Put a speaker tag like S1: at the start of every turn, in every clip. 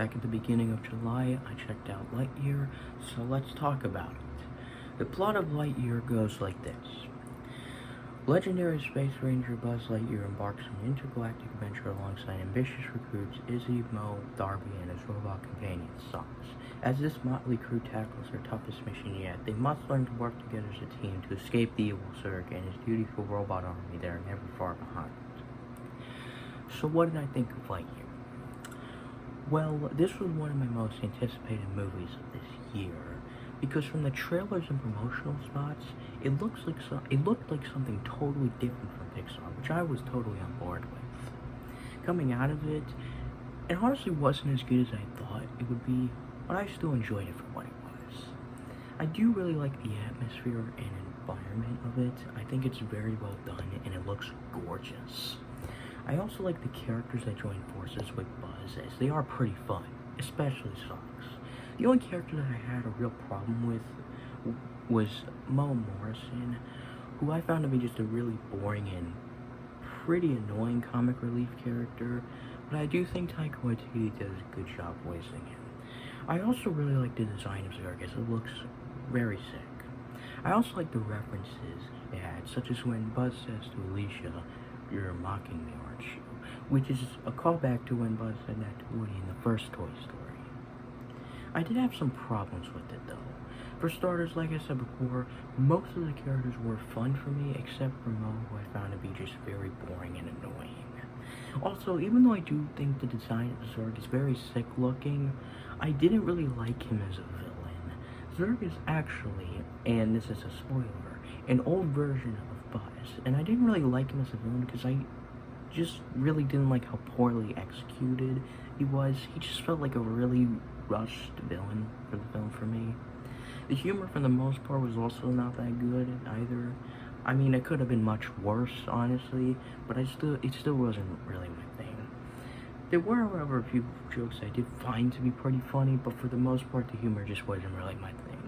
S1: Back at the beginning of July, I checked out Lightyear, so let's talk about it. The plot of Lightyear goes like this. Legendary Space Ranger Buzz Lightyear embarks on an intergalactic adventure alongside ambitious recruits Izzy, Mo, Darby, and his robot companion, Sox. As this motley crew tackles their toughest mission yet, they must learn to work together as a team to escape the evil Zurg and his dutiful robot army that are never far behind. So what did I think of Lightyear? Well, this was one of my most anticipated movies of this year, because from the trailers and promotional spots, it looked like something totally different from Pixar, which I was totally on board with. Coming out of it, it honestly wasn't as good as I thought it would be, but I still enjoyed it for what it was. I do really like the atmosphere and environment of it. I think it's very well done, and it looks gorgeous. I also like the characters that join forces with Buzz, as they are pretty fun, especially Sox. The only character that I had a real problem with was Mo Morrison, who I found to be just a really boring and pretty annoying comic relief character, but I do think Taika Waititi does a good job voicing him. I also really like the design of Zurg, as it looks very sick. I also like the references it had, such as when Buzz says to Alicia, "You're mocking me, aren't you?" Which is a callback to when Buzz said that to Woody in the first Toy Story. I did have some problems with it though. For starters, like I said before, most of the characters were fun for me, except for Mo, who I found to be just very boring and annoying. Also, even though I do think the design of Zurg is very sick looking, I didn't really like him as a villain. Zurg is actually, and this is a spoiler, an old version of Buzz, and I didn't really like him as a villain because I just really didn't like how poorly executed he was. He just felt like a really rushed villain for the film for me. The humor for the most part was also not that good either. I mean, it could have been much worse, honestly, but it still wasn't really my thing. There were, however, a few jokes I did find to be pretty funny, but for the most part, the humor just wasn't really my thing.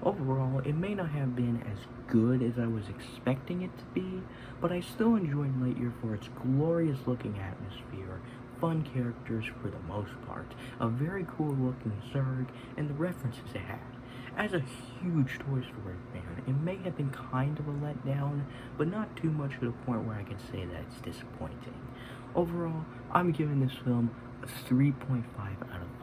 S1: Overall, it may not have been as good as I was expecting it to be, but I still enjoyed Lightyear for its glorious looking atmosphere, fun characters for the most part, a very cool looking Zurg, and the references it had. As a huge Toy Story fan, it may have been kind of a letdown, but not too much to the point where I can say that it's disappointing. Overall, I'm giving this film a 3.5 out of